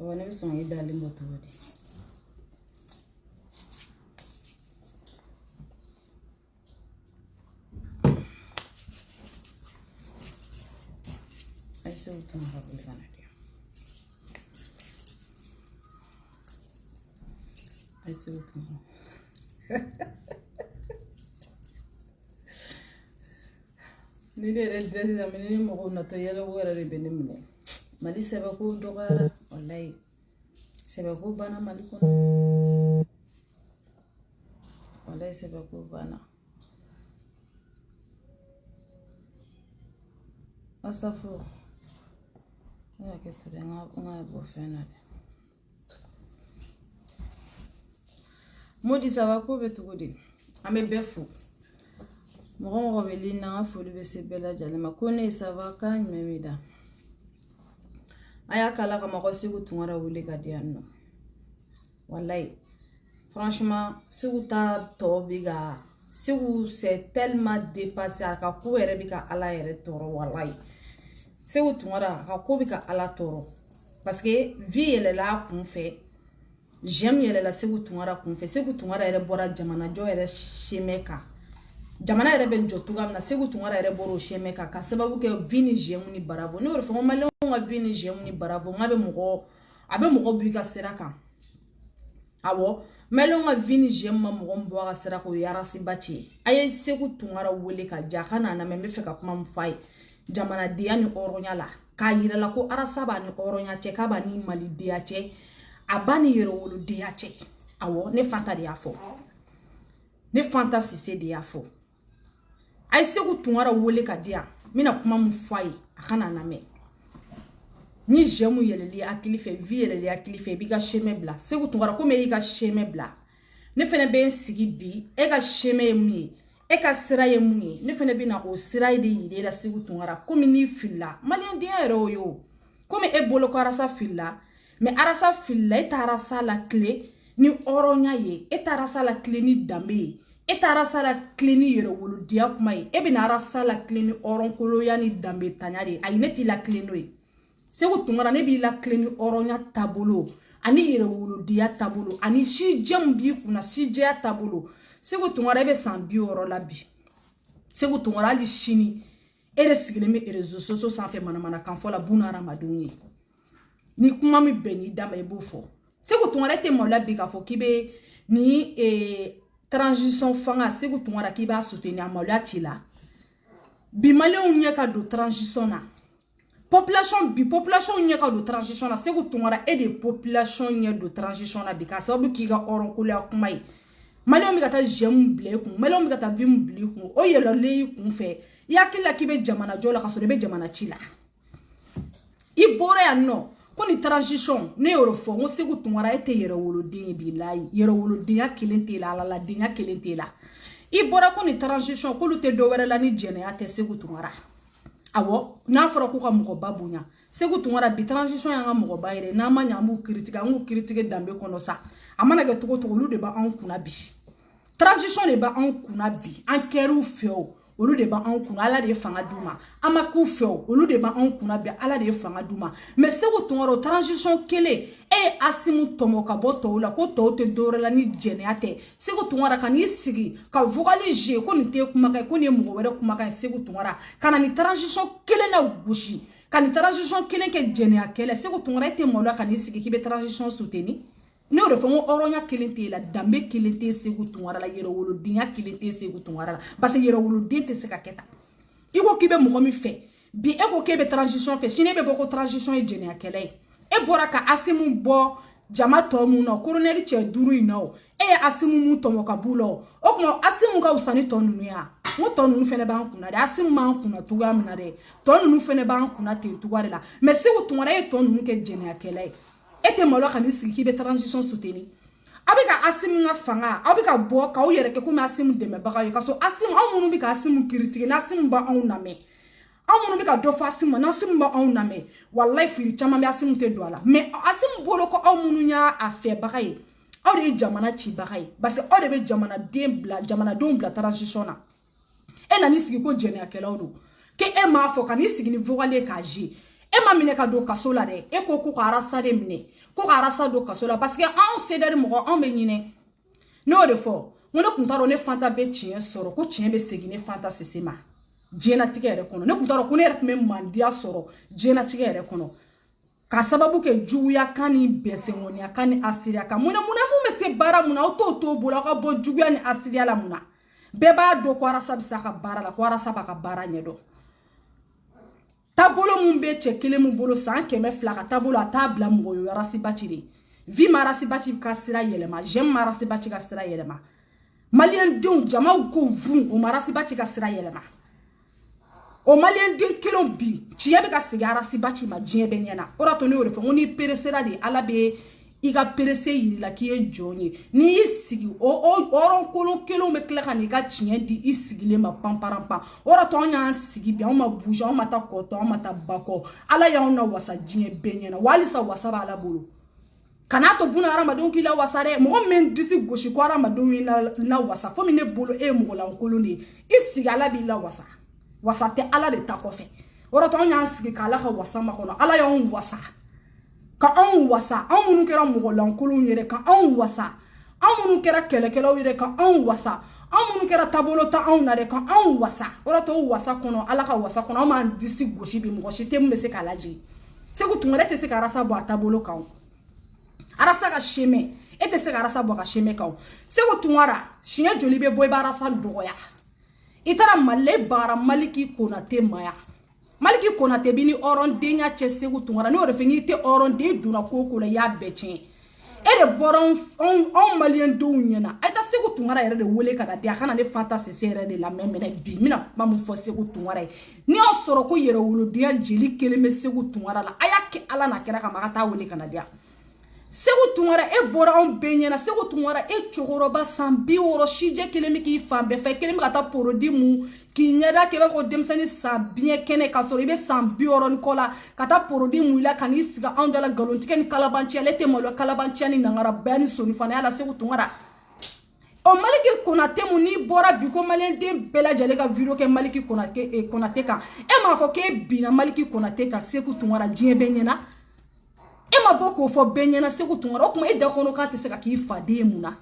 On avait son idée d'aller me trouver. I saw it on her with I saw it on Nide da menene mo na tayala wera re benemne mali seba ko dogara wallahi seba ko bana mali ko wallahi seba ko bana asafu ya ke to nga bo fena modi saba ko betu godi ame befu Moron rebelle na foli be se bela jalema kone sava kan memida aya kala kama ko sigu tungara wule gadiano wallahi franchement sigu ta to biga sigu c'est tellement dépassé aka ko ere bika ala ere toro wallahi sigu tungara ka ko bika ala toro parce que vie elle la kun fait j'aime elle la sigu tungara kun fait sigu tungara ere bora jamana jo ere shemeka jamana ere ben jotuga na segu tungara ere boro sheme ka sababu ke vini jemu ni barabo ne orfo male nga vini jemu ni barabo ngabe mugo biga seraka awo mele nga vini jemu ma mugo mbo ga seraka yara sibachi aye segu tungara wole ka jakana na membe feka kuma mfai jamana dia ni oronya la ka yira la ko arasaba ni oronya che ka bani mali dia che abani yero wolo dia che awo ne fanta dia fo ne fanta sise dia fo ay segu tungara wole ka dia mina kuma mfai akana na me ni jemu yeleli akilife vi yeleli akilife biga sheme bla segu tungara ko me yiga sheme bla ne fene be sigi bi e ka sheme mu e ka sira ye mu ne fene bi na o sira de yide la segu tungara ko mi ni filla malien dia ero yo ko me e bolo ko arasa filla me arasa filla e tarasa la clé ni oronya ye e tarasa la clé ni dambe etara sala klini yero wulu dia kuma yi e bina ara sala klini oronkolo ya ni dambe tanyari ay neti la klino yi segu tungara ne bi la klini oronya tabolo ani yero wulu dia tabolo ani shi jambi kuna shi je tabolo segu tungara be san bi oro la bi segu tungara li shini ere sigile me erezo soso san fe mana kan fo la buna ramadunyi ni kuma mi beni dama e bufo segu tungara te mo la bi ka fo kibe ni transition fanga segu tungara ki ba soutenir amolati la bi malé onye ka do transition na population onye ka do transition na segu tungara et de population onye do transition na bi ka sabu ki ga oron kula kumai malé on mi ka ta jem blé kun malé on mi ka ta vim blé kun o yelo le kun fe yakila ki be jamana jola ka so be jamana chila ibore anno koni transition ne eurofo ngo segu tungara ete yero wolodin bilayi yero wolodin akilente la la din akilente la ibora koni transition ko lute do wera la ni jene ate segu tungara awo na foro ko ka mugo babunya segu tungara bi transition yanga mugo bayire na manya mu critique dambe kono sa amana ga tugo lu de ba an kuna bi transition le ba an kuna bi an keru feo olu de ba an kuna ala de fanga duma amaku feo olu de ba an kuna bi ala de fanga duma mais segu tungaro transition kele e asimu tomo ka boto la ko to te dore la ni jeniate segu tungara kan sigi ka vocaliser ko ni te kuma ka ko ni mugo were kuma ka segu tungara kana ni transition kele na gushi kan ni transition kele ke jenia kele segu tungara te mola kan sigi ki be transition soutenir ne o refo oronya kilente la dambe kilente segu tungara la yero wolo dinya kilente segu tungara la parce que yero wolo dinte se ka keta iko kibe mo mi fe bi e ko kebe transition fe sine be boko transition e jene akele e boraka asimu bo jama to mu no colonel che duru ino e asimu mu to mo kabulo o ko asimu ka usani to nu ya mo to nu fene ban kuna de asimu man kuna tuga mina de to nu fene ban kuna te tuga la mais segu tungara e to nu ke jene akele ete malo kan sigi ki be transition soutenir abika asimu nga fanga abika bo ka o yere ke ko ma asimu de me baka yo kaso asimu amunu bi ka asimu critique na asimu ba on na me amunu bi ka do fa asimu na asimu ba on na me wallahi firi chama me asimu te do ala mais asimu bolo ko amunu nya afe baka yi aw de jamana ci bagay parce que aw de be jamana den bla jamana don bla transition na e na ni sigi ko jene akela do ke e ma fo kan ni sigi ni voile ka ji e ma mine ka do kaso la de e ko arasa de mine ko arasa do kaso la parce que an ceder mo an be nyine no de fo ngono kuntaro ne fanta be chien soro ko chien be sigi ne fanta sisima jena tike ere kono ne kuntaro ko ne ere me mandia soro jena tike ere kono ka sababu ke juguya kani bese ngoni akani asiria ka muna mu se bara muna to bola ka bo juguya ni asiria la muna beba do ko arasa bisa ka bara la ko arasa ba ka bara nyedo tabolo mun be chekele mun bolo san keme flaka tabolo atabla mo yo arasi bachiri vi marasi bachi ka sira yelema jem marasi bachi ka sira yelema malien don jama ko vun o marasi bachi ka sira yelema o malien din kilon bi ciebe ka sigara si bachi ma jiebe nyana ora to ni ore fo ni peresera de alabe iga perese yiri la ki e joni ni isigi o oron kolon kilon me kla kan iga chien di isigile ma pamparampa ora to nya sigi bi on ma bouge on mata koto on mata bako ala ya ona wasa jiebe nyana walisa wasa ba ala bolo kana to buna ara madon ki la wasare mo men disi goshi ko ara madon na wasa fo mi ne bolo e mo la kolon ni isigi ala bi la wasa wasate ala de takofe ora to nya sigi kala ka wasa ma kono ala ya on wasa ka on wasa on munu kera mo lankulu nyere ka on wasa on munu kera kelekelo yere ka on wasa on munu kera tabolo ta on na de ka on wasa ora to wasa kono ala ka wasa kono ma disi goshi bi mo shite mo se kala ji se ko tumere te se ka rasa bo tabolo ka arasa ka sheme ete se ka rasa bo ka sheme ka se ko tumara shinya joli be boy barasa ndoya itara male bara maliki konate maya maliki konate bini oron denya chesegu tungara ni orefengi te oron de duna koko la ya bechen ere boron on malien do nyena aita segu tungara ere de wole kada de akana ne fantasy sere de la memene bi mina mamu fo segu tungara ni on soro ko yere wolo de jeli keleme segu tungara la ayake ala na kera ka makata wole kana dia segu tungara e bora on benyana segu tungara e chogoroba sambi woro shije kelemi ki fambe fa kelemi kata porodi mu ki nyada kebe ko demsani sabien kene kasoro ibe sambi woro nkola kata porodi mu ila kanisiga andala galontike ni kalabanchi alete molo kalabanchi ni nangara bani soni fana ala segu tungara o maliki konate mu ni bora biko malien de bela jale ka video ke maliki konate ka e ma fo ke bina maliki konate ka segu tungara jie benyana e ma boko fo benyana segu tungara o kuma e da kono ka se ka ki fade muna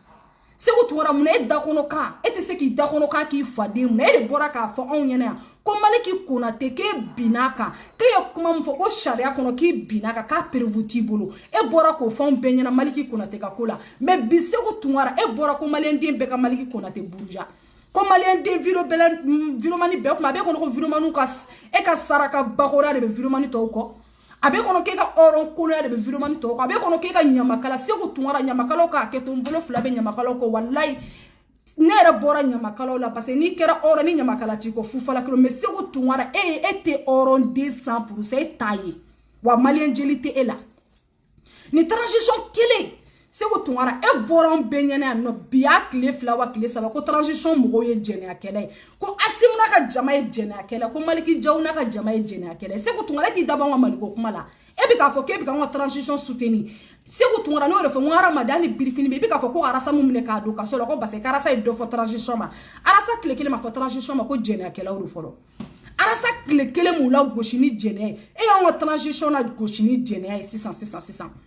segu tungara muna e da kono ka e te se ki da kono ka ki fade muna e de bora ka fo on nyana ko maliki konate ke binaka ke yo kuma mfo ko sharia kono ki binaka ka pervuti bolo e bora ko fo benyana maliki konate ka kola me bi segu tungara e bora ko malien din be ka maliki konate burja ko malien din viro mani be kuma be kono ko viro manu ka e ka saraka bakora de viro mani to ko abe kono ke ka oron kono ya de viro mani to ko abe kono ke ka nyamakala segu tungara nyamakalo ka ke tumbolo flabe nyamakalo ko wallahi nere bora nyamakalo la parce ni kera oron ni nyamakala ti ko fufala kilo me segu tungara ete oron 200% taille wa malien jelite ela ni transition kele segu tungara e bora on benyana no biak le flawa kile saba ko transition mo ye jene akele ko asimuna ka jama ye jene akele ko maliki jawna ka jama ye jene akele segu tungara ki daba wa maliko kuma la e bi ka fo ke bi ka wa transition soutenir segu tungara no refo ngara madani birifini bi ka fo ko arasa mumne ka do ka solo ko base karasa e do fo transition ma arasa kile ma fo transition ma ko jene akele o do folo arasa kile mu la goshi ni jene e ya wa transition na goshi ni jene 600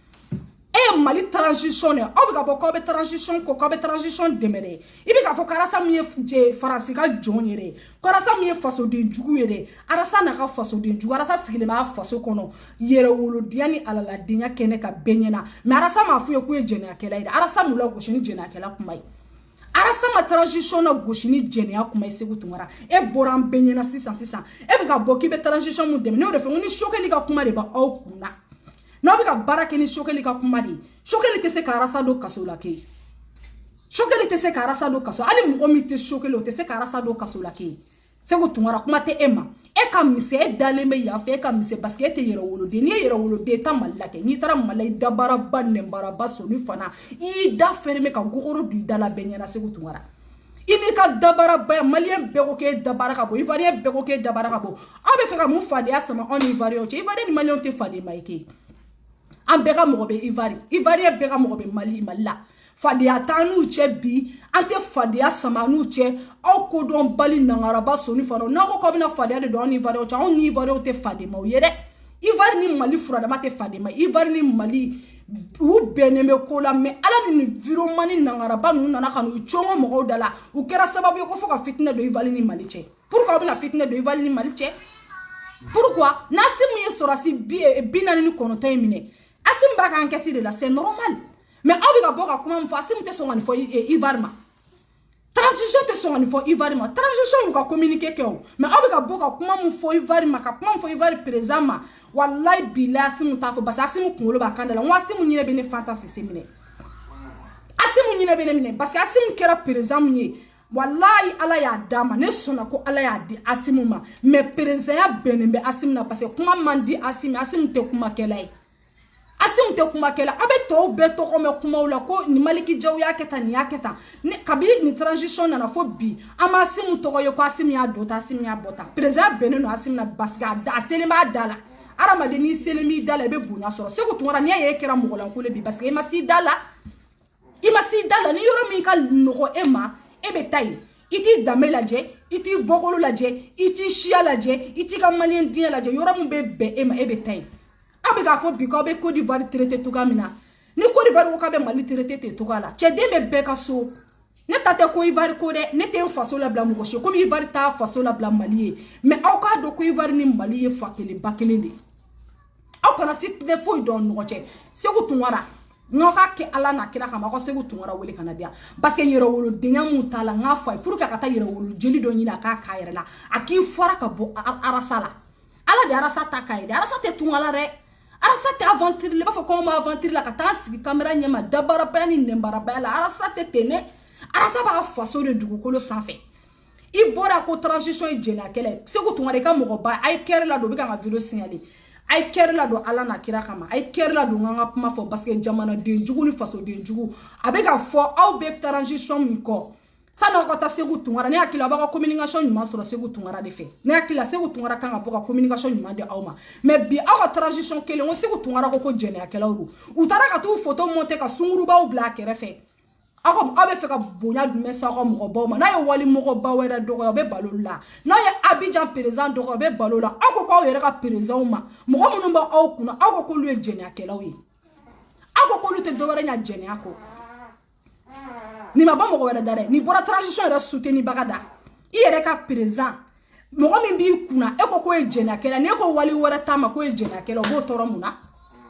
e mali transition ne o bika boko be transition ko be transition demere ibi ka fo karasa mi je farasi ka jonyere karasa mi faso de jugu yere arasa na ka faso de jugu arasa sigile ma faso kono yere wolo diani alala dinya kene ka benyena me arasa ma fu ye ku jene akela ida arasa mu la goshini jene akela kumai arasa ma transition na goshini jene akumai segu tungara e boran benyena 600 e bika boki be transition mu demene o de fe ngoni shokeli ka kuma de ba o kuna no bika barake ni shokeli ka kumadi shokeli te se karasa do kaso la ke shokeli te se karasa do kaso ali mo mi te shokeli te se karasa do kaso la ke segu tungara kuma te ema e ka mise e dale me ya fe ka mise parce que te yero wolo de ni yero wolo de ta malake ni tara malai dabara banne baraba so ni fana I da ferme ka gogoro du dala benyana segu tungara ini ka dabara ba malien beko ke dabara ka bo ivarien beko ke dabara ka bo abe fe ka mu fade asama on ivarien o che ivarien malien te fade maike an beka mo be ivari beka mo be mali malla Fadia tanu che bi ante fadia samanu che au kodon bali nangaraba soni fano nako ko bina fadia de don Ivoire o cha on Ivoire o te fade ma yere Ivoire ni Mali furada ma te fade ma Ivoire ni Mali u beneme ko la me ala ni environnement ni nangaraba nu nana kanu chongo mo dala u kera sababu ko foka fitna do Ivoire ni Mali che pourquoi bina fitna do Ivoire ni Mali che pourquoi nasimu ye sorasi binani ni konoto emine asim ba ka enquête de la c'est normal. Mais on va voir comment on fait. Si on te sonne faut Ivarma. Transition te sonne faut Ivarma. Transition on va communiquer que. Mais on va voir comment on fait Ivarma. Comment on fait Ivar présent ma. Wallahi bila si on t'a fait. Parce que si on kungolo ba kandela. On si on y est bene fantasy semine. Asi on y est bene mine. Parce que si on kera présent mine. Wallahi ala ya dama. Ne sonna ko ala ya di asimuma. Mais présent ya bene be asimna parce que comment mandi asim te kuma kelai. Asim te kuma kela abe to beto ko me kuma ula ko ni maliki jaw ya keta ni aketa ni kabili ni transition na fo bi ama asim to ko yo ko asim ya dota asim ya bota president beneno asim na basga da selema dala arama de ni selemi dala be bunya soro se ko tumara ni ye kera mogolan ko le bi parce que ima si dala ni yoro min ka no ema ebe tai iti damela je iti bogolo la je iti shia la je iti ka malien dia la je yoro mun be ema ebe tai abe ga fo biko be Côte d'Ivoire traité tout kamina ni Côte d'Ivoire ko ka be Mali traité tout kala che de me be ka so ne tate ko Ivoire ko de ne te faso la bla mo ko comme Ivoire ta faso la bla Mali mais au ka do ko Ivoire ni Mali e fakele bakele de au kana sit de fo don no che se ko tunwara ngoka ke ala na kira kama ko se ko tunwara wele kana dia parce que yero wolo denya mutala nga fa pour ka kata yero wolo jeli do nyina ka kayere la aki fora ka bo arasala ala de arasa ta kayede arasa te tunwala re arasa te aventure le ba fo ko ma aventure la kata sigi camera nyama dabara pani nembara bala arasa te tene arasa ba faso de dugu kolo sanfé i bora ko transition e jena kele se ko tunware ka mo ba ay kere la do be ka video signaler ay kere la do ala na kira kama ay kere la do nga kuma fo parce que jamana de jugu ni faso de jugu abe ka fo aw be transition mi ko sana ko ta segu tungara ne akila ba ko communication nyuma soro segu tungara de fe ne akila segu tungara kan ga ko communication nyuma de awma mais bi aw transition kele on segu tungara ko jene akela ru utara ka tu photo monter ka sunguru ba u black refe ako abe fe ka bonya me sa ko mo ba ma na ye wali mo ba wera do ko be balola na ye Abidjan président do ko be balola ako ko yere ka président ma mo ko munu ba aw kuna ako ko lu jene akela wi ako ko lu te do wera nya jene ako ni ma ba mo wera dare ni bora transition era soutenir bagada i yere ka président mo min bi kuna e ko e jena kela ne ko wali wera tama ko e jena kela bo toro muna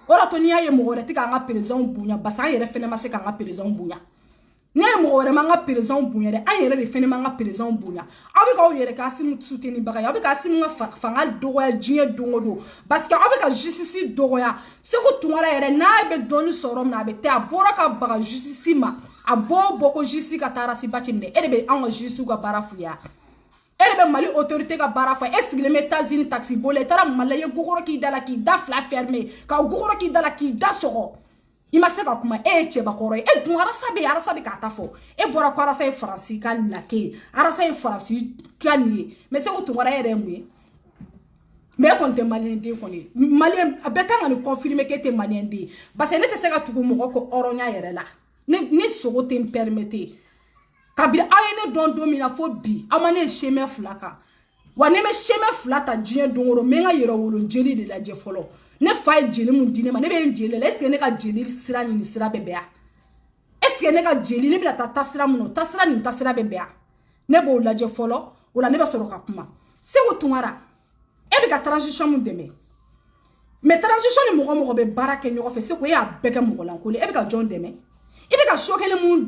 ora to ni aye mo wera tika nga président bunya basa yere fene ma se ka nga président bunya ni mo wera ma nga président bunya de ayere de fene ma nga président bunya abi ka o yere ka sim soutenir bagada abi ka sim nga fangal do ya jinye dongodo parce que abi ka justice do ya se ko tumara yere na be doni sorom na be te abora ka baga justice ma a boko justice ka tara si bachimne erebe anga justice ka barafuya erebe Mali autorité ka barafa est-ce que les États-Unis taxi bolé tara malaye gogoro ki dala ki da fla fermé ka gogoro ki dala ki da soro ima se ka kuma che bakoro e dun arasabe ka tafo e bora ko arasa France kan lake arasa France kan mais c'est auto wara ere mwe mais quand te malien de koni malien abeka ngani confirmer que te malien de parce que ne te se ka tugu mo ko oronya yere la ni sogo te permettre kabila ayene don domina fo bi amane chemin flaka wa ne me chemin flata dien dongoro menga yero wolo jeli de la je folo ne fay jeli mun dine ma ne be jeli la est-ce que ne ka jeli sira ni sira bebea est-ce que ne ka jeli ne bi ta tasira mun tasira ni tasira bebea ne bo la je folo wala ne be soro ka kuma se wo tunara e bi ka transition mun deme mais transition ni mo be baraka nyoko fe se ko ya beke mo lan ko le e bi ka John deme ibe ka shokele mun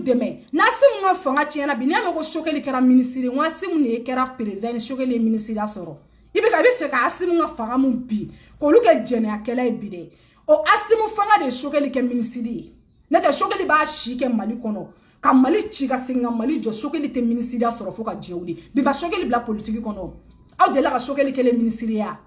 deme na simu nga fanga tiena bi ne ma ko shokele kera ministre wa simu ne kera président shokele ministre asoro ibe ka be fe ka asimu nga fanga mun bi ko lu ke jene akela ibide o asimu fanga de shokele ke ministre ne te shokele ba shi ke Mali kono ka Mali chi ka singa Mali jo shokele te ministre asoro fo ka jeuli bi ba shokele bla politique kono aw de la ka shokele ke le ministre ya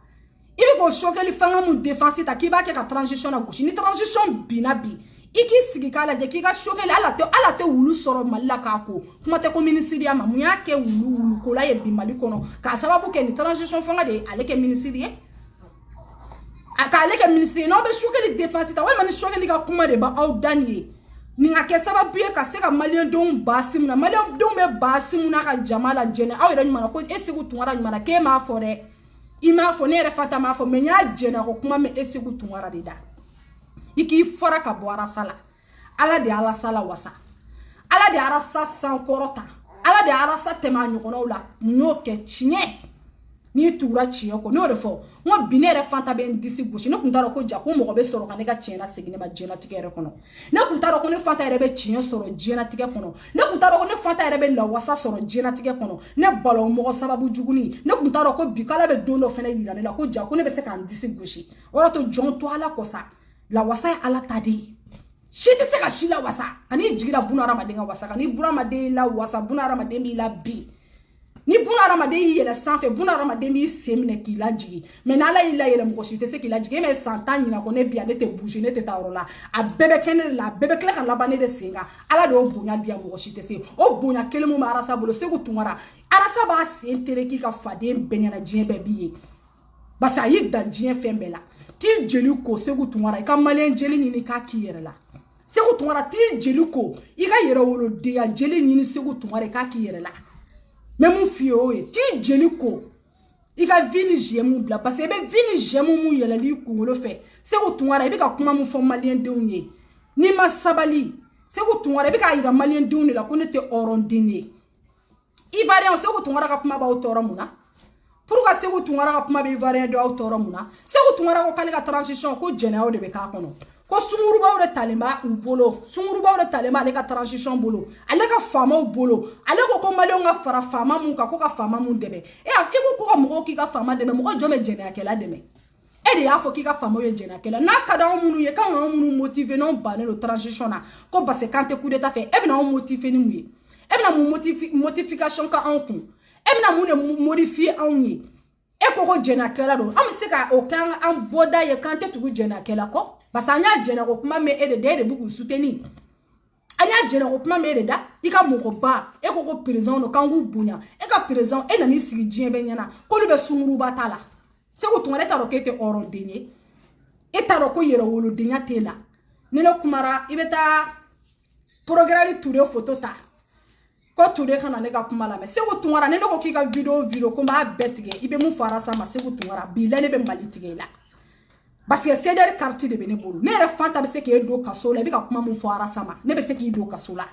ibi ko shokeli fanga mu défense ta ki ba ke ka transition na gauche ni transition binabi iki sigi kala je ki ka shokeli ala te wulu soro Mali ka ko kuma te ko ministre ya ma mu ya ke wulu ko la ye bi Mali kono ka sababu ke ni transition fanga de ale ke ministre ye aka le ke ministre no be choquer les défense ta wala man choquer li ka kuma de ba aw danier ni nga ke sababu ye ka se ka malien don basim na malien don be basim na ka jamala jene aw yɛrɛ ɲumana ko esigu tungara ɲumana ke ma fɔ dɛ i ma fɔ ne yɛrɛ fata ma fɔ mais nya jena ko kuma me esigu tungara de da iki fara ka bɔ arasa la ala de arasa la wasa ala de arasa sankorota ala de arasa tema ɲɔgɔnnaw la n'o kɛ tiɲɛ ni tuura tiɲɛ ko n'o de fɔ n bi ne yɛrɛ fanta bɛ n disi gosi ne kun t'a dɔn ko ja ko mɔgɔ bɛ sɔrɔ ka ne ka tiɲɛ la segin ne ma diɲɛlatigɛ yɛrɛ kɔnɔ ne kun t'a dɔn ko ne fanta yɛrɛ bɛ tiɲɛ sɔrɔ diɲɛlatigɛ kɔnɔ ne kun t'a dɔn ko ne fanta yɛrɛ bɛ lawasa sɔrɔ diɲɛlatigɛ kɔnɔ ne balɔn mɔgɔ sababu juguni ne kun t'a dɔn ko bi k'ala bɛ don dɔ fɛnɛ yira ne la ko ja ko ne bɛ se k'an disi gosi o yɔrɔ to jɔn to ala kɔ sa lawasa ye ala ta de ye si tɛ se ka si la wasa kan'i jigira buna hadamaden ka wasa kan'i buna hadamaden la wasa buna hadamaden b'i la bin ni buna hadamaden y'i yɛlɛ sanfɛ buna hadamaden b'i sen minɛ k'i lajigi mais n'ala y'i layɛlɛ mɔgɔ si tɛ se k'i lajigi e mɛ san 10 ɲina ko ne bi yan ne tɛ bouger ne tɛ taa yɔrɔ la a bɛɛ bɛ kɛ ne de la a bɛɛ bɛ tila ka laban ne de sen kan ala de y'o bonya di yan mɔgɔ si tɛ se o bonya kelen mun bɛ arasa bolo Segu Tunkara arasa b'a sen tereki ka faden bɛɛ ɲɛna diɲɛ bɛɛ b'i ye parce que a y'i dan diɲɛ fɛn bɛɛ la t'i jeli ko Segu Tunkara i ka maliyɛn jeli ɲini k'a k'i yɛrɛ la Segu Tunkara t'i jeli ko i ka yɛrɛ wolodenya jeli ɲini Segu Tunkara i k'a k'i yɛrɛ la mais mun f'i ye o ye t'i jeli ko i ka vie ni jɛmu bila parce que i bɛ vie ni jɛmu mun yɛlɛli i kunkolo fɛ Segu Tunkara i bɛ ka kuma mun fɔ maliyɛn denw ye n'i ma sabali Segu Tunkara i bɛ k'a yira maliyɛn denw de la ko ne tɛ hɔrɔnden ye Ivoirien Segu Tunkara ka kuma b'aw tɔɔrɔ mun na pourquoi Segu Tunkara ka kuma bɛ Ivoirien dɔw aw tɔɔrɔ mun na Segu Tunkara ko k'ale ka transition ko jɛnɛyaw de bɛ k'a kɔnɔ ko sungurubaw de talen b'a u bolo sungurubaw de talen b'a ale ka transition bolo ale ka faamaw bolo ale ko maliyɛnw ka fara faama mun kan ko ka faama mun dɛmɛ i ko ko ka mɔgɔw k'i ka faama dɛmɛ mɔgɔ jɔn bɛ jɛnɛyakɛla dɛmɛ e de y'a fɔ k'i ka faamaw ye jɛnɛyakɛla n'a ka d'anw minnu ye k'an k'anw minnu motiver n'anw bannen don transition na ko parce que k'an tɛ coup d'état fɛ e bɛna anw motiver ni mun ye e bɛna mun motivation ka anw kun e bɛna mun de modifier anw ye e ko jɛnɛyakɛla don an bɛ se ka o k'an an bɔda ye k'an tɛ tugu jɛnɛyakɛla kɔ parce que an y'a jɛnɛ ko kuma mɛn e de da e de bɛ k'u soutenir an y'a jɛnɛ ko kuma mɛn e de da i ka mɔgɔba e ko président don k'an k'u bonya e ka président e nan'i sigi diɲɛ bɛɛ ɲɛna k'olu bɛ sunguruba ta la Segu Tunkara e t'a dɔn k'e tɛ hɔrɔnden ye e t'a dɔn ko yɛrɛwolodenya t'e la ni ne kumara i bɛ taa Progrès Touré photo ta ko Touré kana ne ka kuma la mais Segu Tunkara ni ne ko k'i ka vidéo ko n b'a bɛɛ tigɛ i bɛ mun fara sa ma Segu Tunkara bilahi ne bɛ Mali tigɛ i la parce que CDR carte de bɛ ne bolo ne yɛrɛ fanta bɛ se k'e don kaso la i bɛ ka kuma mun fɔ arasa ma ne bɛ se k'i don kaso la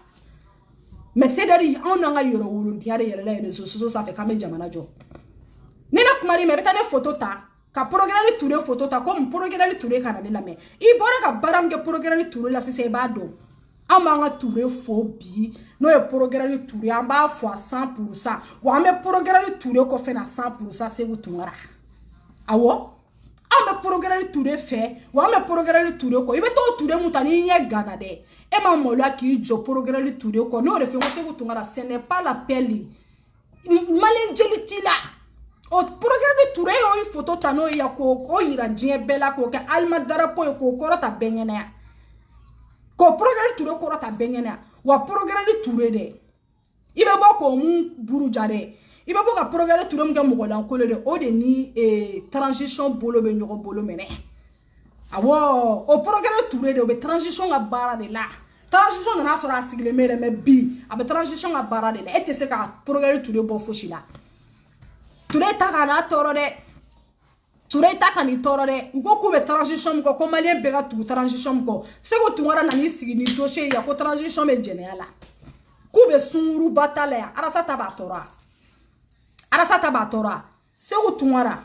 mais CDR anw n'an ka yɛrɛwolodenya de yɛrɛ la réseaux sociaux sanfɛ k'an bɛ jamana jɔ ni ne kumari mais i bɛ taa ne photo ta ka Progrès Touré photo ta ko Progrès Touré kana ne lamɛn i bɔra ka baara min kɛ Progrès Touré la sisan i b'a dɔn an b'an ka Touré fo bi n'o ye Progrès Touré an b'a fo a 100% wa an bɛ Progrès Touré kɔfɛ na 100% Segu Tunkara awɔ an bɛ Progrès Touré fɛ wa an bɛ Progrès Touré kɔ i bɛ t'o Touré mun ta n'i ɲɛ gana dɛ e ma maloya k'i jɔ Progrès Touré kɔ n'o de fɛ ko Segu Tunkara ce n'est pas la peine maliyɛn jeli t'i la o Progrès Touré y'o photo ta n'o ye k'o yira diɲɛ bɛɛ la k'o kɛ alima darapo ye k'o kɔrɔta bɛɛ ɲɛnaya k'o Progrès Touré kɔrɔta bɛɛ ɲɛnaya wa Progrès Touré dɛ i bɛ bɔ k'o mun buruja dɛ i bɛ bɔ ka Progrès Touré mun kɛ mɔgɔlankolon de o de ni transition bolo bɛ ɲɔgɔn bolo minɛ awɔ o Progrès Touré de o bɛ transition ka baara de la transition nana sɔrɔ a sigilen bɛ mais bi a bɛ transition ka baara de la e tɛ se ka Progrès Touré bɔ fosi la Touré ta ka n'a tɔɔrɔ dɛ Touré ta ka n'i tɔɔrɔ dɛ u ko k'u bɛ transition min kɔ ko maliyɛn bɛɛ ka tugu transition min kɔ Segu Tunkara nan'i sigi ni dossier ye ko transition bɛ jɛnɛya la k'u bɛ sunguruba ta la yan arasa ta b'a tɔɔrɔ arasa ta b'a tɔɔrɔ Segu Tunkara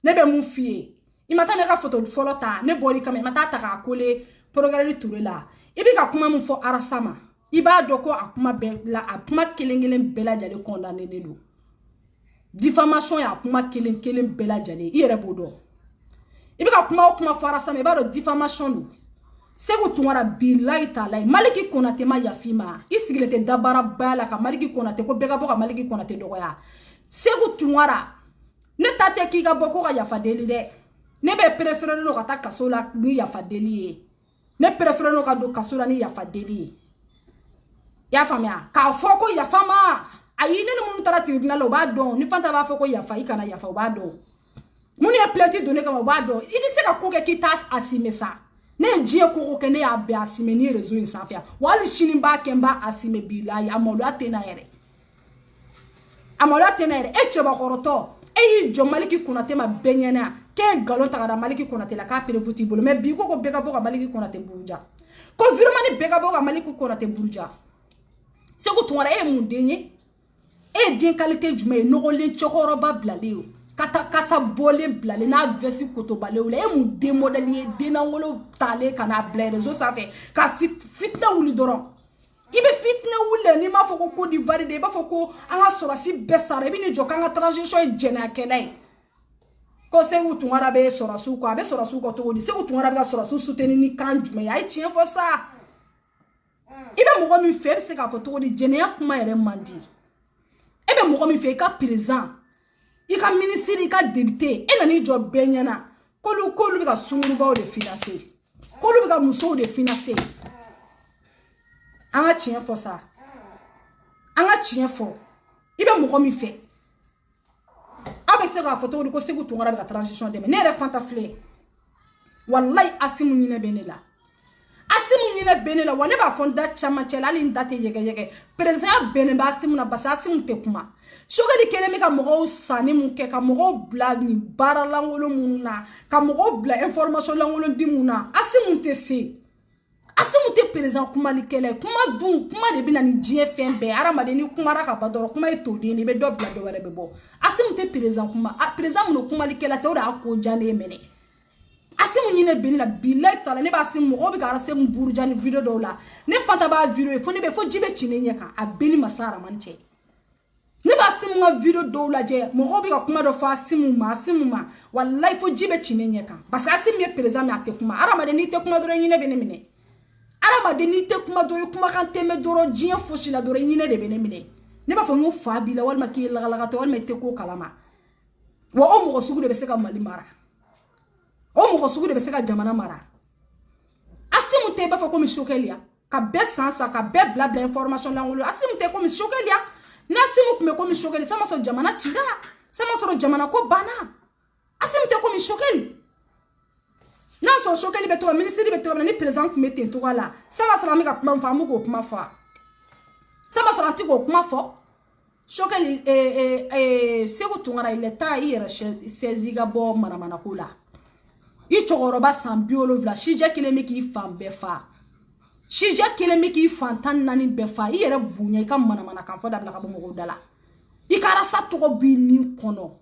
ne bɛ mun f'i ye i ma taa ne ka photo fɔlɔ ta ne bɔr'i kama i ma taa ta k'a coller Progrès Touré la i bɛ ka kuma mun fɔ arasa ma i b'a dɔn ko a kuma bɛɛ la a kuma kelen kelen bɛɛ lajɛlen condamné don diffamation y'a kuma kelen kelen bɛɛ lajɛlen i yɛrɛ b'o dɔn i bɛ ka kuma o kuma fɔ arasa ma i b'a dɔn diffamation don Segu Tunkara bilahi taalahi Maliki Konate ma yafi ma i sigilen tɛ dabara baya la ka Maliki Konate ko bɛɛ ka bɔ ka Maliki Konate dɔgɔya Segu Tunkara ne ta tɛ k'i ka bɔ ko ka yafa deli dɛ ne bɛ préférer no ka taa kaso la ni yafa deli ye ne préférer no ka don kaso la ni yafa deli ye i y'a faamuya k'a fɔ ko yafa ma ayi ne ni minnu taara tribunal la o b'a dɔn ni Fanta b'a fɔ ko yafa i kana yafa o b'a dɔn Mun ye plainte donné kama ba do. Il dit c'est ka ko ke ki tas asime ça. Ne die ko ke ne ya be asime ni réseau in safia. Wali shini ba kemba asime billahi amolo atena yere. Amolo atena yere e cheba koroto. E jo Maliki Konate ma benyana ke galon ta da Maliki Konate la ka prévuti bolo mais bi ko beka boka Maliki Konate buruja. Ko vraiment ni beka boka Maliki Konate buruja. Se ko tunara e mundenye e den qualité jume no golen chokoroba blaleo. Kata kasa bolen blale na vesi kotobale ou e mu de modeli de na ngolo tale kana blere zo ça fait ka fitna wuli doron ibe fitna wule ni ma foko ko di valide ba foko anga sorasi besare bi ni joka nga transition jena kelay ko se wutu ngara be sorasu ko abe sorasu ko to di se wutu ngara be sorasu soutenir ni kanjume ya tien fo ça ibe mo ko mi fe se ka foto di jena kuma ere mandi ebe mo ko mi fe ka présent ika ministre ika député e nani jo benyana kolu bika sumuruba de financer kolu bika muso de financer anga tien fo ça anga tien fo ibe mo ko mi fe abe se ka photo de ko se gutu ngara bika transition de ne re fanta flé wallahi asimu nyine benela wane ba fonda chama chela ali ndate yege president bene ba asimu na basa asimu te kuma shogadi kele mi ka mogo sani mun ke ka mogo bla ni bara langolo munna ka mogo bla information langolo di munna asimu te se asimu te president kuma li kele kuma dun kuma de bina ni GFM be aramade ni kuma ra ka badoro kuma e to de ni be do bla do were be bo asimu te president kuma president mun kuma li kele te o da ko jane mene asimu nyine beni la bilay tala ne ba asimu mogo bi ka ara se mu burujani video do la ne fanta ba video fo ne be fo jibe chine nyeka a beni masara manche ne ba simu nga video do la je mo bi ka kuma do fa simu ma wallahi fo jibe chinenye kan parce que asimu ye président me ate kuma ara ma de ni te kuma do nyine bene mine ara ma de ni te kuma do kuma kan teme do ro jien fo shila do nyine de bene mine ne ba fo no fa bi la wal ma ki la to wal me te ko kalama wa o mo sugu de be se ka mali mara o mo sugu de be se ka jamana mara asimu te ba fo ko mi shokelia ka be sansa ka be blabla information la ngolo asimu te ko mi shokelia nasimu kume ko mi shokeli sama so jamana chira sama so jamana ko bana asimu te ko mi shokeli na so shokeli beto ministre beto ni president kume te to wala sama so mi ka kuma famu ko kuma fa sama so anti ko kuma fo shokeli se ko tungara ile ta ira seziga bo mana kula i chogoroba sambiolo vla shije kile mi ki fambe fa shija kele mi ki fantan nani befa i yere bunya ka mana kan fo dabla ka bo mo dala i kara sa to bi ni kono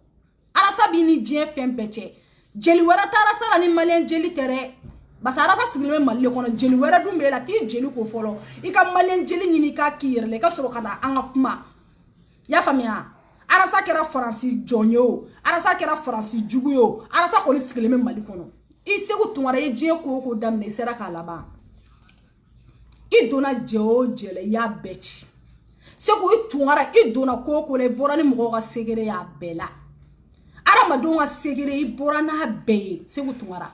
ara sa bi ni je fem beche jeli wera tara sala ni malen jeli tere basara sa sigile malle kono jeli wera dumbe la ti jeli ko folo i ka malen jeli ni ka kirle ka soro kana anga kuma ya famia ara sa kera faransi jonyo ara sa kera faransi juguyo ara sa ko ni sigile me malle kono i segu tunara e je ko damne sera ka laba i dona jeo jele ya bechi seko i tungara i dona koko le bora ni mogo ga segere ya bela ara madonga segere i bora na be seko tungara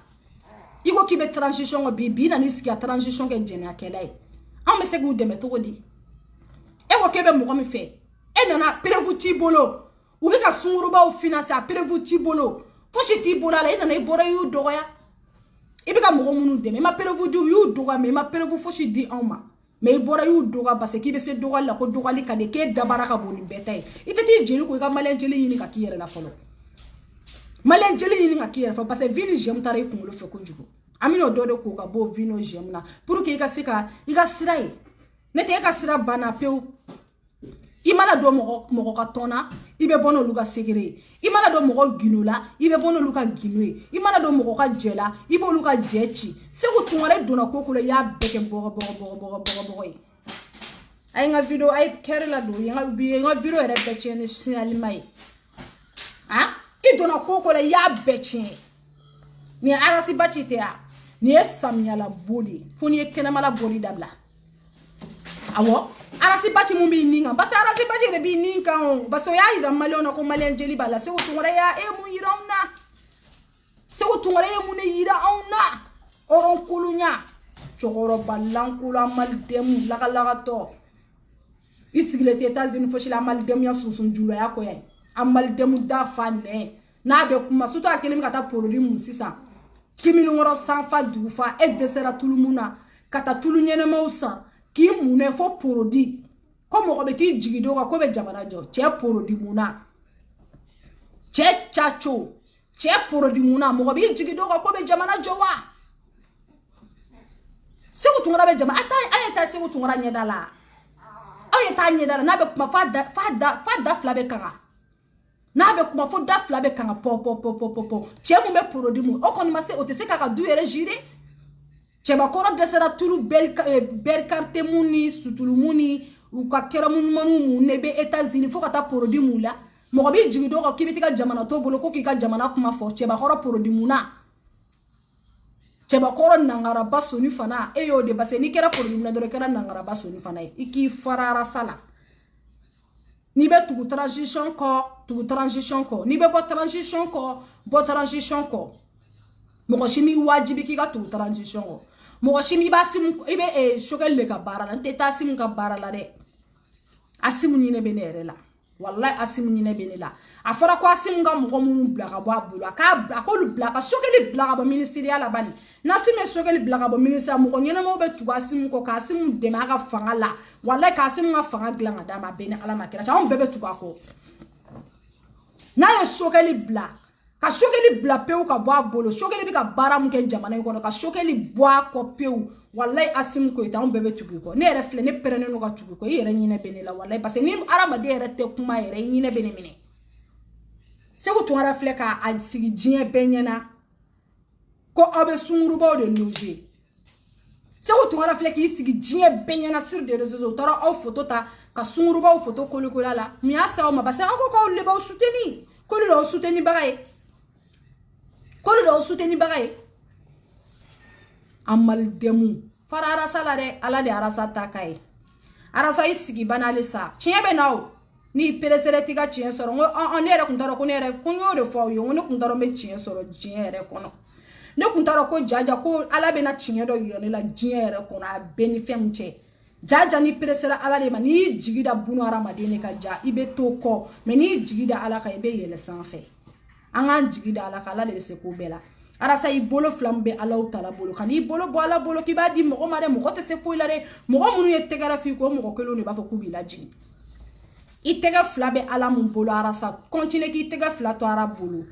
i go kibe transition go bibi na niski ya transition ke jene akelai am me seko de meto di e go kebe mogo mi fe e nana prevuti bolo u be ka sunguru ba o finance a prevuti bolo fo shiti bola la e nana i bora yu dogoya ibi ka mogo munu deme ma perevu du yu doga me ma perevu foshi di anma me bora yu doga parce que be se doga la ko doga li kade ke dabara ka boni betay itati jeli ko ka malen jeli ni ka kiyere la folo malen jeli ni ka kiyere fa parce que vini jem tare ko lo fe ko jugo amino dodo ko ka bo vino jem na pour que ka sika iga sirai ne te ka sira bana peu imana do mogo ka tona ibe bono luka segere imana do mogo ginola ibe bono luka ginwe imana do mogo ka jela ibe luka jechi se ko tungare dona kokolo ya beke bogo ay nga video ay kerla do nga video ere beche ni sinali mai ha i dona kokolo ya beche ni arasi bachite ya ni esamya la body foni ekena la body dabla awo arasi bachi mumbi ninga basa arasi bachi de bi ninga on baso ya ira malona ko malen jeli bala se utungore ya mu ira ona se utungore mu ne ira ona oron kulunya chogoro balan kula mal dem laga to isigile te États-Unis fo shila mal dem ya susun julo ya ko ya amal dem da fanne n'a be kuma surtout a kelen ka taa produit mun sisan kimi ngoro sanfa dufa e desera tulumuna kata tulu ɲɛnɛmaw san k'i munɛ fo produit ko mɔgɔ bɛ t'i jigi do ko bɛ jamana jɔ cɛ produit muna cɛ chacho cɛ produit muna mɔgɔ b'i jigi do ko bɛ jamana jɔ wa Segu Tunkara bɛ jamana aye ta Segu Tunkara ɲɛda la aye ta ɲɛda la n'a bɛ kuma fa da fila bɛ kanga n'a bɛ kuma fo da fila bɛ kanga po cɛ mun bɛ produit mun o kɔni ma se o tɛ se k'a ka du yɛrɛ gire cɛbakɔrɔ dɛsɛra tulu berkarte mun ni sutulu mun ni u ka kɛra munumanu mun ne bɛ États-Unis fo ka taa produit mun la mɔgɔ b'i jigi do k'i bɛ taa jamana to bolo ko k'i ka jamana kuma fɔ cɛbakɔrɔ produit mun na cɛbakɔrɔ nangaraba soni fana e y'o de parce que n'i kɛra produit mun na dɔrɔn i kɛra nangaraba soni fana ye i k'i farara sala n'i bɛ tugu transition kɔ n'i bɛ bɔ transition kɔ mɔgɔ si mi wajibi k'i ka tugu transition kɔ mɔgɔ si mi b'a simu i bɛ Choguel le ka baara la n tɛ taa simu ka baara la dɛ Asimu ɲinɛ bɛ ne yɛrɛ la wallahi Asimu ɲinɛ bɛ ne la a fɔra ko Asimu ka mɔgɔ minnu bila ka bɔ a bolo a k'olu bila ka Choguel bila ka bɔ ministériya la bani n'Asimu ye Choguel bila ka bɔ ministère mɔgɔ ɲɛnɛmaw bɛ tugu Asimu kɔ ka Asimu dɛmɛ a ka fanga la wallahi ka Asimu ka fanga dilan ka d'a ma a bɛɛ ni Ala ma kɛra anw bɛɛ bɛ tugu a kɔ n'a ye Choguel bila ka Choguel bila pewu ka bɔ a bolo Choguel bɛ ka baara mun kɛ jamana in kɔnɔ ka Choguel bɔ a kɔ pewu wallahi Asimu Koyita anw bɛɛ bɛ tugu i kɔ ne yɛrɛ filɛ ne pɛrɛnnen don ka tugu i kɔ i yɛrɛ ɲinɛ bɛ ne la wallahi parce que ni hadamaden yɛrɛ tɛ kuma yɛrɛ i ɲinɛ bɛ ne minɛ Segu Tunkara filɛ k'a sigi diɲɛ bɛɛ ɲɛna ko aw bɛ sungurubaw de loger Segu Tunkara filɛ k'i sigi diɲɛ bɛɛ ɲɛna sur des réseaux sociaux u taara aw photo ta ka sungurubaw photo coller a la mun y'a se aw ma parce que aw ko k'aw de b'aw soutenir k'olu de y'aw soutenir baga ye k'olu de y'aw soutenir baga ye amalidemu fara arasa la dɛ Ala de arasa ta k'a ye arasa i sigi banale sa tiɲɛ bɛ na o ni peresere t'i ka tiɲɛ sɔrɔ n ne yɛrɛ kun t'a dɔn ko ne yɛrɛ ko n y'o de fɔ aw ye ko ne kun t'a dɔn n bɛ tiɲɛ sɔrɔ diɲɛ yɛrɛ kɔnɔ ne kun t'a dɔn ko jaja ko Ala bɛna tiɲɛ dɔ yira ne la diɲɛ yɛrɛ kɔnɔ a bɛɛ ni fɛn min cɛ jaja ni peresera Ala de ma n'i y'i jigi da buna hadamaden de ka ja i bɛ to kɔ mais n'i y'i jigi da Ala kan i bɛ yɛlɛ sanfɛ an k'an jigi da Ala kan Ala de bɛ se k'o bɛɛ la arasa i bolo fila min bɛ Alaw tala bolo ka n'i bolo bɔ Ala bolo k'i b'a di mɔgɔ ma dɛ mɔgɔ tɛ se foyi la dɛ mɔgɔ minnu ye tɛgɛrɛ f'i ko mɔgɔ kelenw de b'a fɔ k'u b'i lajigin i tɛgɛ fila bɛ Ala mun bolo arasa continue k'i tɛgɛ fila to Ala bolo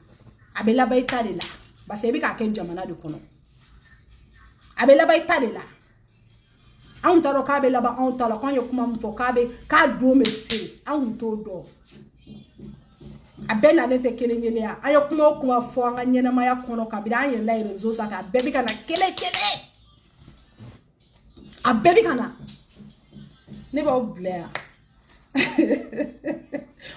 a bɛ laban i ta de la parce que i bɛ k'a kɛ jamana de kɔnɔ a bɛ laban i ta de la anw t'a dɔn k'a bɛ laban anw ta la k'anw ye kuma min fɔ k'a don bɛ se anw t'o dɔn a bɛɛ nalen tɛ kelen kelen ya an ye kuma o kuma fɔ an ka ɲɛnamaya kɔnɔ kabini an yɛlɛla réseau sanfɛ a bɛɛ bɛ ka na kelen kelen a bɛɛ bɛ ka na ne b'aw bila yan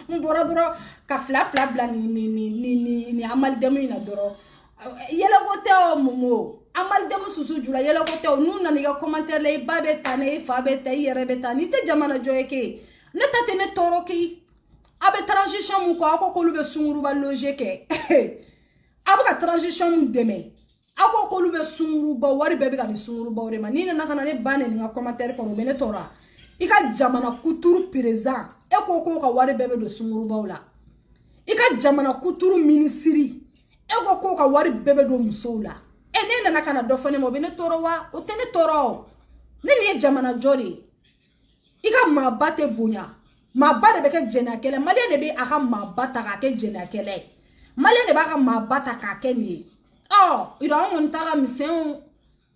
n bɔra dɔrɔn ka fila bila ni amalidemu in na dɔrɔn yɛlɛko tɛ o momo amalidemu susu jula yɛlɛko tɛ o n'u nana i ka commentaire la i ba bɛ tan i fa bɛ tan i yɛrɛ bɛ tan n'i tɛ jamana jɔ ye ke ne ta tɛ ne tɔɔrɔ ke a bɛ transition mun kɔ aw ko k'olu bɛ sunguruba loger kɛ aw bɛ ka transition mun dɛmɛ aw ko k'olu bɛ sunguruba wari bɛɛ bɛ ka di sungurubaw de ma n'i nana ka na ne ba nɛni n ka commentaire kɔnɔ o bɛ ne tɔɔrɔ i ka jamana kuturu président e ko k'o ka wari bɛɛ bɛ don sungurubaw la i ka jamana kuturu minisiri e ko k'o ka wari bɛɛ bɛ don musow la ne nana ka na dɔ fɔ ne ma o bɛ ne tɔɔrɔ wa o tɛ ne tɔɔrɔ o ne nin ye jamana jɔ de ye i ka maaba tɛ bonya maaba de bɛ kɛ jɛnɛkɛlɛ maliyɛn de bɛ a ka maaba ta k'a kɛ jɛnɛkɛlɛ ye maliyɛn de b'a ka maaba ta k'a kɛ nin ye yɔrɔ anw kɔni ta ka misɛn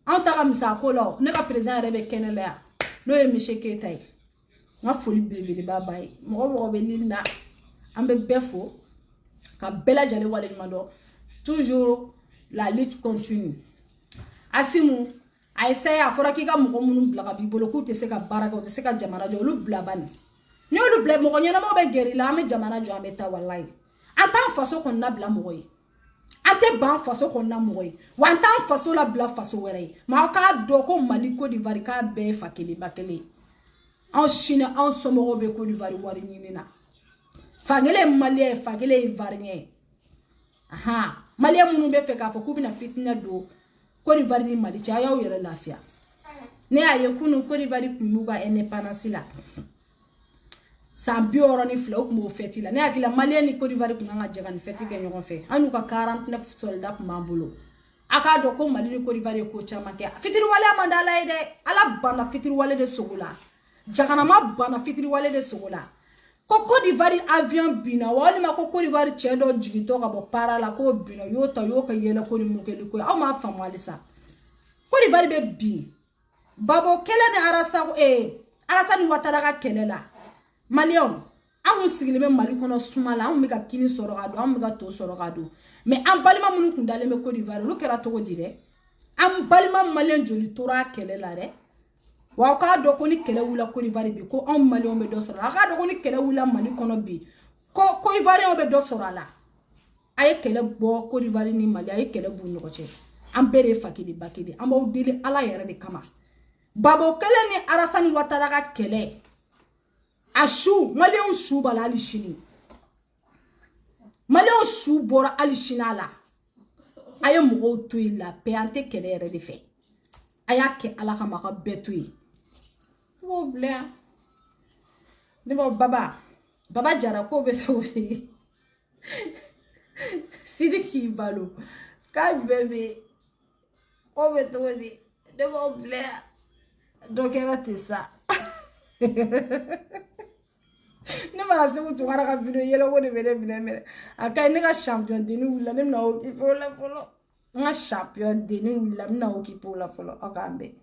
anw ta ka misɛn a ko la o ne ka président yɛrɛ bɛ kɛnɛ la yan n'o ye monsieur Keyita ye n ka foli belebeleba b'a ye mɔgɔ mɔgɔ bɛ lili la an bɛ bɛɛ fo ka bɛɛ lajɛlen waleɲuman dɔn toujours la lutte continue Asimu a essaye a fɔra k'i ka mɔgɔ minnu bila ka b'i bolo k'u tɛ se ka baara kɛ u tɛ se ka jamana jɔ olu bila bani ni olu bila mɔgɔ ɲɛnamaw bɛ gɛrɛ i la an bɛ jamana jɔ an bɛ taa walayi an t'an faso kɔnɔna bila mɔgɔ ye an tɛ ban faso kɔnɔna mɔgɔ ye wa an t'an faso la bila faso wɛrɛ ye mais aw k'a dɔn ko Mali Côte d'Ivoire k'a bɛɛ ye fa kelen ba kelen anw sini anw somɔgɔw bɛ Côte d'Ivoire wari ɲini na fa kelen ye maliyɛn ye fa kelen ye ivoirien ye maliyɛn minnu bɛ fɛ k'a fɔ k'u bɛna fitinɛ don Côte d'Ivoire ni Mali cɛ a y'aw yɛrɛ lafiya ne y'a ye kunun Côte d'Ivoire tun b'u ka indépendance la san bi oro ni fla o kuma o feti la ne akila malien ni Côte d'Ivoire kun nga jega ni feti ke ñogon fe anu ka 49 soldats kuma bolo aka do ko Mali ni Côte d'Ivoire ko chama ke fitiri wale amandala ide ala bana fitiri wale de sogula jagana ma bana fitiri wale de sogula ko Côte d'Ivoire avion bina wali ma ko Côte d'Ivoire chedo jigito ka bo para la ko bina yo ta yo ka yela ko ni mukeli ko aw ma famu alisa Côte d'Ivoire be bi babo kele ni arasa ni watara ka kele la Malion amu sigile be Mali kono sumala amu ka kini soro gado amu ka to soro gado mais am balima munu kundale me Côte d'Ivoire lu kera to dire am balima Malien joli tora kele la re wa ka do ko ni kele wula Côte d'Ivoire bi ko am Malien be do soro ka do ko ni kele wula Mali kono bi ko Ivoirien be do soro la ay kele bo Côte d'Ivoire ni Mali ay kele bu nyoko che am bere fakidi bakidi am o dele ala yere de kama babo kele ni arasani watara ka kele Achou, Malien chou bala alishini. Malien chou bora alishina la. Aye mou tui la peante kele re de fe. Ayake ala kamaka betui. Wo blea. Nebo baba jara ko beto fi. Sidi ki balo. Ka bebe. Ko beto di. Nebo blea. Dokera tisa. Ne ma se ko tungara ka video yelo ko de bele aka ne ka champion de ni wula ne na o ki pola folo nga champion de ni wula na o ki pola folo akambe